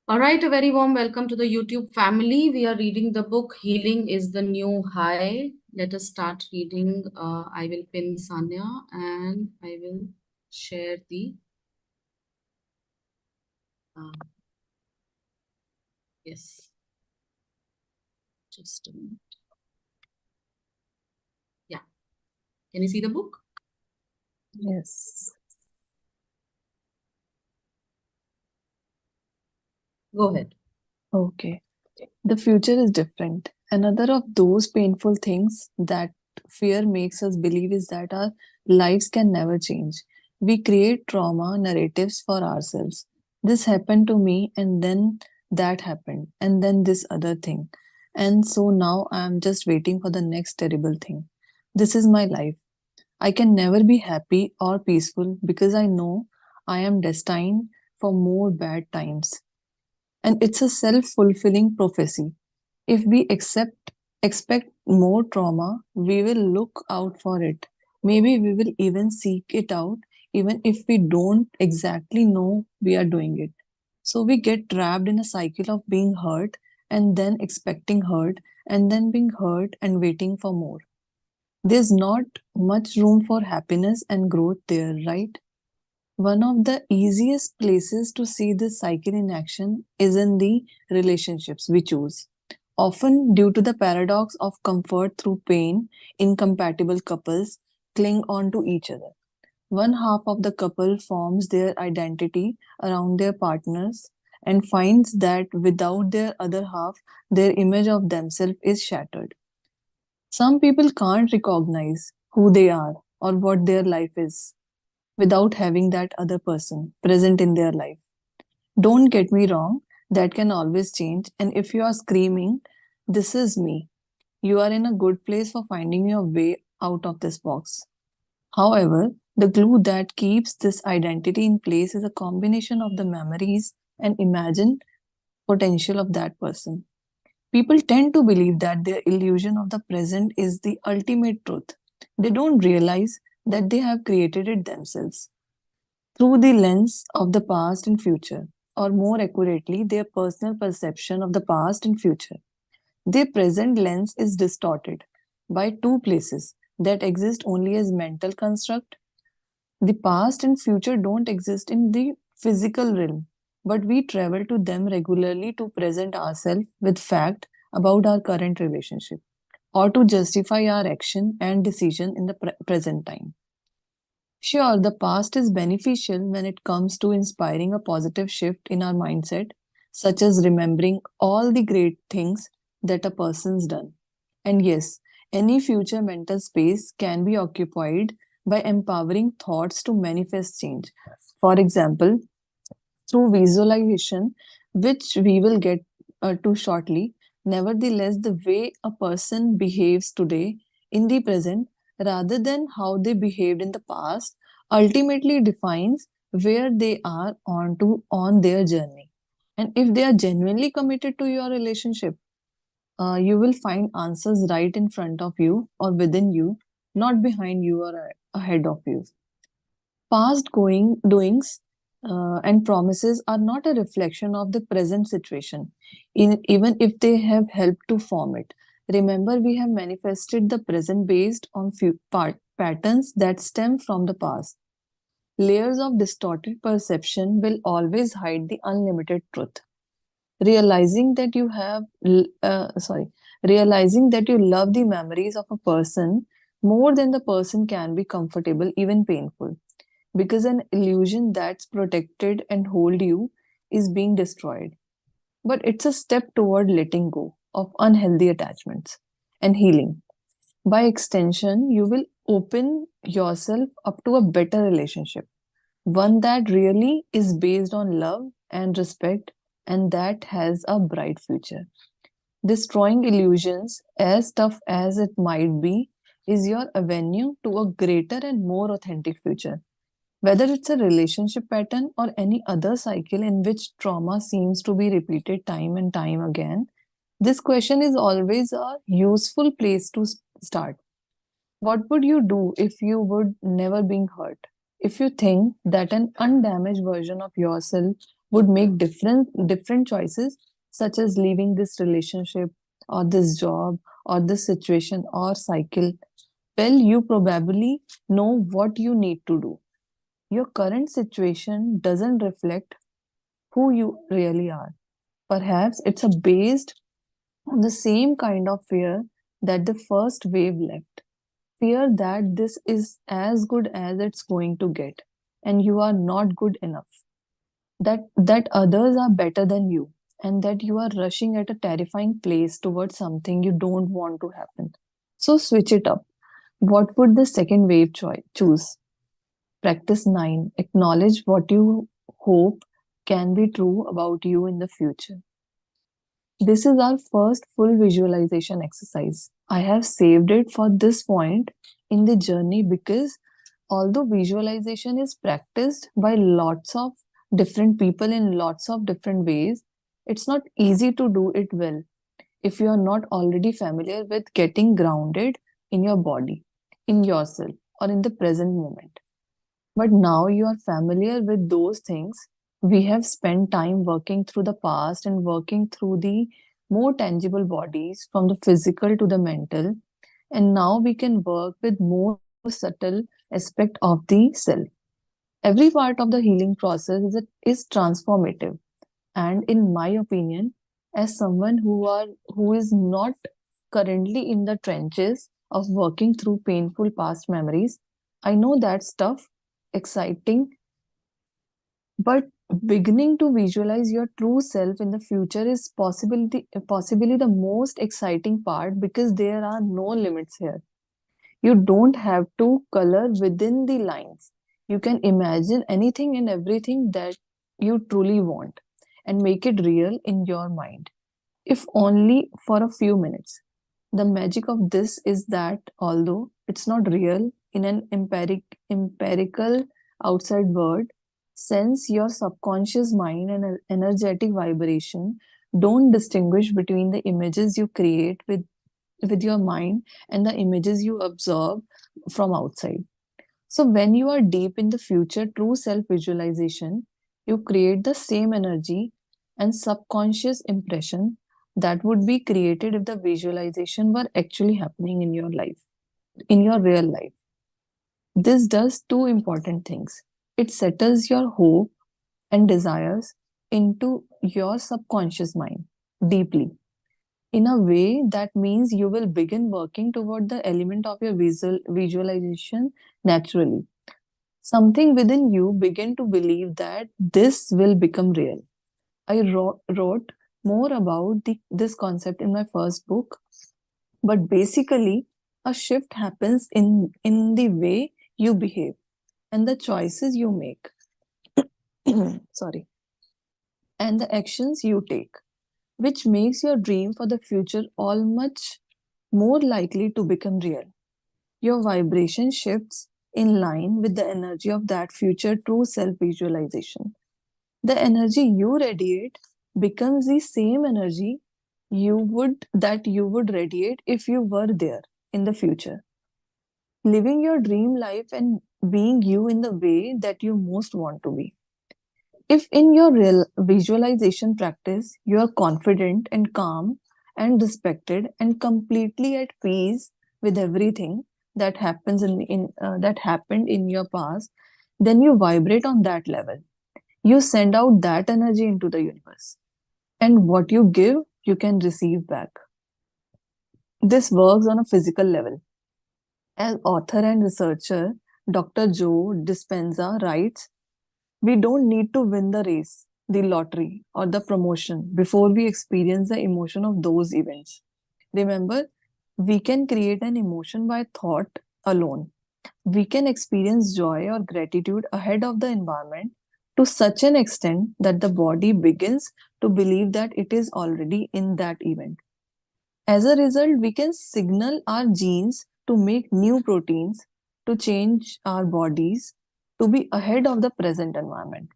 All right, a very warm welcome to the YouTube family. We are reading the book Healing is the New High. Let us start reading. I will pin Sanya and I will share the. Uh, yes, just a minute. Yeah, can you see the book? Yes. Go ahead. Okay. The future is different. Another of those painful things that fear makes us believe is that our lives can never change. We create trauma narratives for ourselves. This happened to me, and then that happened, and then this other thing. And so now I am just waiting for the next terrible thing. This is my life. I can never be happy or peaceful because I know I am destined for more bad times. And it's a self-fulfilling prophecy. If we expect more trauma, we will look out for it. Maybe we will even seek it out, even if we don't exactly know we are doing it. So we get trapped in a cycle of being hurt and then expecting hurt and then being hurt and waiting for more. There's not much room for happiness and growth there, right? One of the easiest places to see this cycle in action is in the relationships we choose. Often, due to the paradox of comfort through pain, incompatible couples cling on to each other. One half of the couple forms their identity around their partners and finds that without their other half, their image of themselves is shattered. Some people can't recognize who they are or what their life is without having that other person present in their life. Don't get me wrong, that can always change. And if you are screaming, "This is me," you are in a good place for finding your way out of this box. However, the glue that keeps this identity in place is a combination of the memories and imagined potential of that person. People tend to believe that their illusion of the present is the ultimate truth. They don't realize that they have created it themselves through the lens of the past and future, or more accurately, their personal perception of the past and future. Their present lens is distorted by two places that exist only as mental construct. The past and future don't exist in the physical realm, but we travel to them regularly to present ourselves with fact about our current relationship or to justify our action and decision in the present time. Sure, the past is beneficial when it comes to inspiring a positive shift in our mindset, such as remembering all the great things that a person's done. And yes, any future mental space can be occupied by empowering thoughts to manifest change. For example, through visualization, which we will get to shortly. Nevertheless, the way a person behaves today in the present rather than how they behaved in the past ultimately defines where they are on their journey. And if they are genuinely committed to your relationship, you will find answers right in front of you or within you, not behind you or ahead of you. Past going doings and promises are not a reflection of the present situation, even if they have helped to form it. Remember, we have manifested the present based on few patterns that stem from the past. Layers of distorted perception will always hide the unlimited truth. Realizing that you have, sorry, realizing that you love the memories of a person more than the person can be comfortable, even painful, because an illusion that's protected and hold you is being destroyed. But it's a step toward letting go of unhealthy attachments and healing. By extension, you will open yourself up to a better relationship, one that really is based on love and respect and that has a bright future. Destroying illusions, as tough as it might be, is your avenue to a greater and more authentic future. Whether it's a relationship pattern or any other cycle in which trauma seems to be repeated time and time again, this question is always a useful place to start. What would you do if you would never being hurt? If you think that an undamaged version of yourself would make different choices, such as leaving this relationship or this job or this situation or cycle. Well, you probably know what you need to do. Your current situation doesn't reflect who you really are. Perhaps it's a based on the same kind of fear that the first wave left. Fear that this is as good as it's going to get, and you are not good enough. That others are better than you, and that you are rushing at a terrifying pace towards something you don't want to happen. So switch it up. What would the second wave choose? Practice 9. Acknowledge what you hope can be true about you in the future. This is our first full visualization exercise. I have saved it for this point in the journey because although visualization is practiced by lots of different people in lots of different ways, it's not easy to do it well if you are not already familiar with getting grounded in your body, in yourself, or in the present moment. But now you are familiar with those things. We have spent time working through the past and working through the more tangible bodies from the physical to the mental. And now we can work with more subtle aspect of the self. Every part of the healing process is transformative. And in my opinion, as someone who is not currently in the trenches of working through painful past memories, I know that stuff exciting, but beginning to visualize your true self in the future is possibly the most exciting part because there are no limits here. You don't have to color within the lines. You can imagine anything and everything that you truly want and make it real in your mind, if only for a few minutes. The magic of this is that although it's not real in an empirical outside world, since your subconscious mind and energetic vibration don't distinguish between the images you create with your mind and the images you absorb from outside. So, when you are deep in the future, true self visualization, you create the same energy and subconscious impression that would be created if the visualization were actually happening in your life, in your real life. This does two important things. It settles your hope and desires into your subconscious mind deeply in a way that means you will begin working toward the element of your visualization naturally. Something within you begin to believe that this will become real. I wrote more about this concept in my first book, but basically, a shift happens in the way you behave and the choices you make. Sorry, and the actions you take, which makes your dream for the future all much more likely to become real. Your vibration shifts in line with the energy of that future true self visualization. The energy you radiate becomes the same energy you would radiate if you were there in the future, living your dream life and being you in the way that you most want to be. If in your real visualization practice you are confident and calm and respected and completely at peace with everything that happens that happened in your past, then you vibrate on that level. You send out that energy into the universe, and what you give, you can receive back. This works on a physical level. As author and researcher Dr. Joe Dispenza writes, we don't need to win the race, the lottery, or the promotion before we experience the emotion of those events. Remember, we can create an emotion by thought alone. We can experience joy or gratitude ahead of the environment to such an extent that the body begins to believe that it is already in that event. As a result, we can signal our genes to make new proteins to change our bodies to be ahead of the present environment.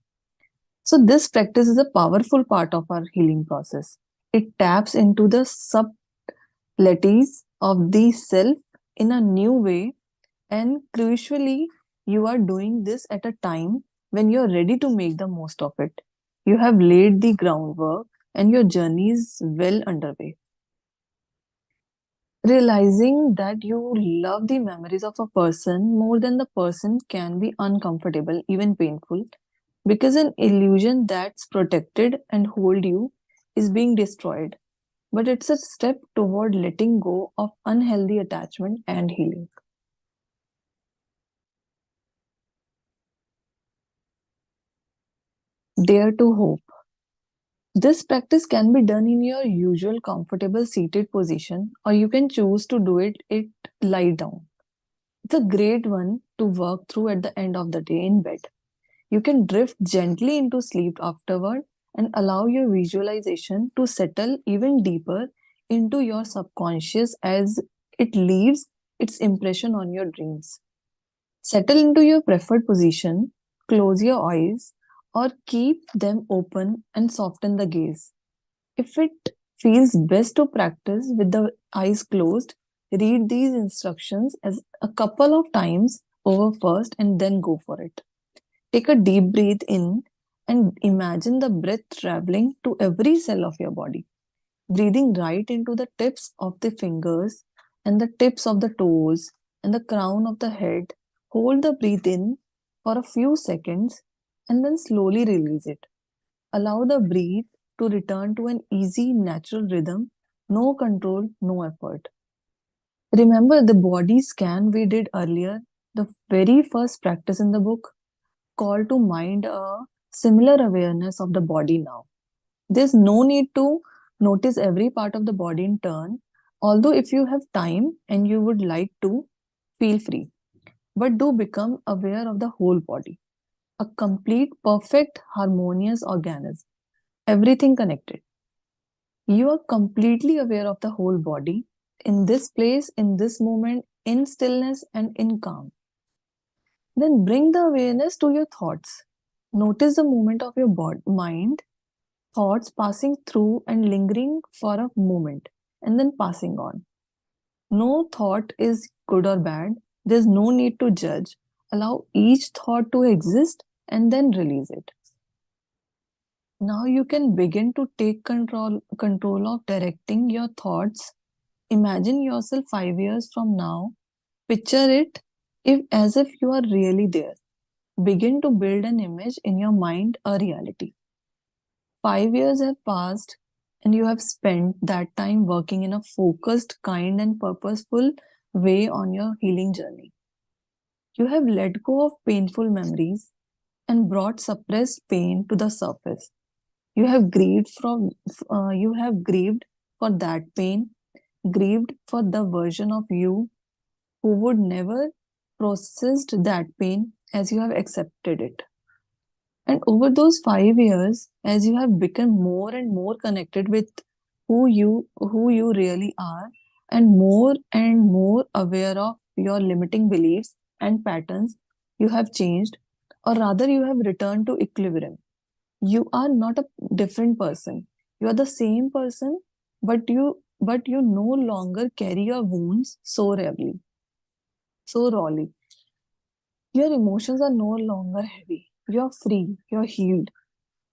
So, this practice is a powerful part of our healing process. It taps into the subtleties of the self in a new way, and crucially, you are doing this at a time when you're ready to make the most of it. You have laid the groundwork and your journey is well underway. Realizing that you love the memories of a person more than the person can be uncomfortable, even painful, because an illusion that's protected and hold you is being destroyed. But it's a step toward letting go of unhealthy attachment and healing. Dare to hope. This practice can be done in your usual comfortable seated position, or you can choose to do it lie down. It's a great one to work through at the end of the day in bed. You can drift gently into sleep afterward and allow your visualization to settle even deeper into your subconscious as it leaves its impression on your dreams. Settle into your preferred position, close your eyes, or keep them open and soften the gaze. If it feels best to practice with the eyes closed, read these instructions as a couple of times over first and then go for it. Take a deep breath in and imagine the breath traveling to every cell of your body, breathing right into the tips of the fingers and the tips of the toes and the crown of the head. Hold the breath in for a few seconds and then slowly release it. Allow the breath to return to an easy, natural rhythm. No control, no effort. Remember the body scan we did earlier, the very first practice in the book? Call to mind a similar awareness of the body now. There's no need to notice every part of the body in turn, although, if you have time and you would like to, feel free. But do become aware of the whole body, a complete, perfect, harmonious organism, everything connected. You are completely aware of the whole body in this place, in this moment, in stillness and in calm. Then bring the awareness to your thoughts. Notice the movement of your mind, thoughts passing through and lingering for a moment and then passing on. No thought is good or bad. There's no need to judge. Allow each thought to exist and then release it. Now you can begin to take control of directing your thoughts. Imagine yourself 5 years from now. Picture it if as if you are really there. Begin to build an image in your mind, a reality. 5 years have passed, and you have spent that time working in a focused, kind, and purposeful way on your healing journey. You have let go of painful memories and brought suppressed pain to the surface. You have grieved for that pain, grieved for the version of you who would never processed that pain as you have accepted it. And over those 5 years, as you have become more and more connected with who you really are, and more aware of your limiting beliefs and patterns, you have changed, or rather, you have returned to equilibrium. You are not a different person. You are the same person, but you no longer carry your wounds so rawly. Your emotions are no longer heavy. You're free. You're healed.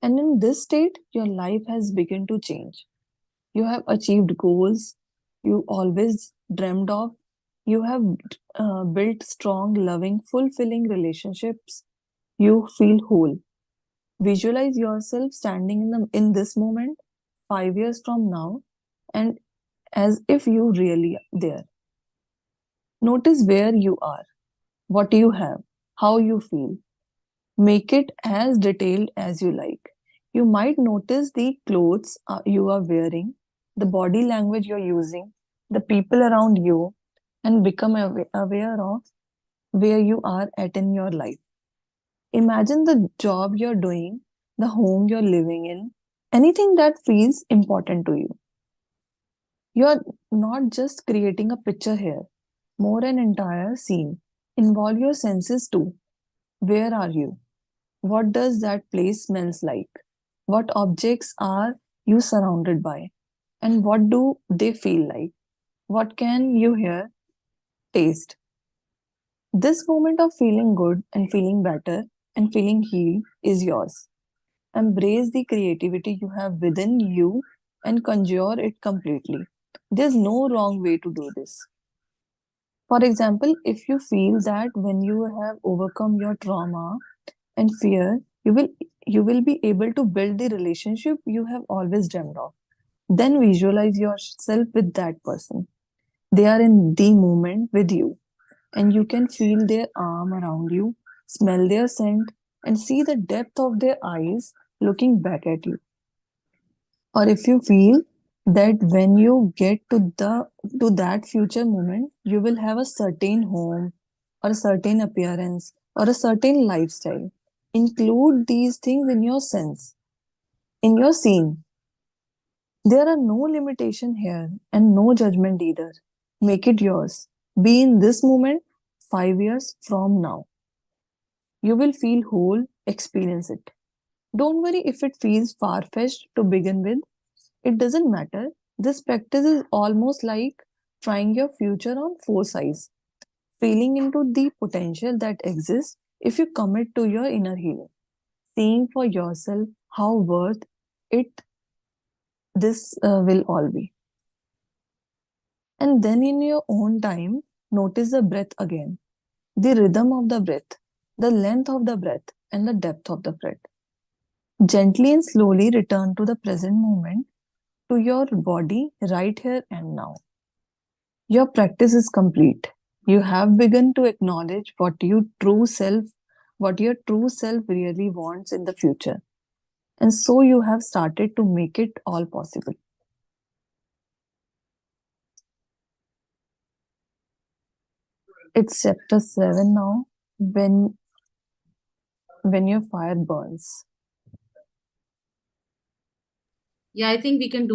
And in this state, your life has begun to change. You have achieved goals you always dreamed of. You have built strong, loving, fulfilling relationships. You feel whole. Visualize yourself standing in this moment 5 years from now, and as if you really are there. Notice where you are, what you have, how you feel. Make it as detailed as you like. You might notice the clothes you are wearing, the body language you're using, the people around you, and become aware of where you are at in your life. Imagine the job you're doing, the home you're living in, anything that feels important to you. You're not just creating a picture here, more an entire scene. Involve your senses too. Where are you? What does that place smells like? What objects are you surrounded by? And what do they feel like? What can you hear, taste? This moment of feeling good and feeling better and feeling healed is yours. Embrace the creativity you have within you and conjure it completely. There's no wrong way to do this. For example, if you feel that when you have overcome your trauma and fear, you will be able to build the relationship you have always dreamed of. Then visualize yourself with that person. They are in the moment with you, and you can feel their arm around you, smell their scent, and see the depth of their eyes looking back at you. Or if you feel that when you get to that future moment, you will have a certain home or a certain appearance or a certain lifestyle. Include these things in your sense, in your scene. There are no limitation here and no judgment either. Make it yours. Be in this moment 5 years from now. You will feel whole, experience it. Don't worry if it feels far fetched to begin with. It doesn't matter. This practice is almost like trying your future on four sides, feeling into the potential that exists if you commit to your inner healing, seeing for yourself how worth it this will all be. And then in your own time, notice the breath again, the rhythm of the breath, the length of the breath, and the depth of the breath. Gently and slowly return to the present moment, to your body right here and now. Your practice is complete. You have begun to acknowledge what your true self really wants in the future. And so you have started to make it all possible. It's chapter 7 now, when your fire burns. Yeah, I think we can do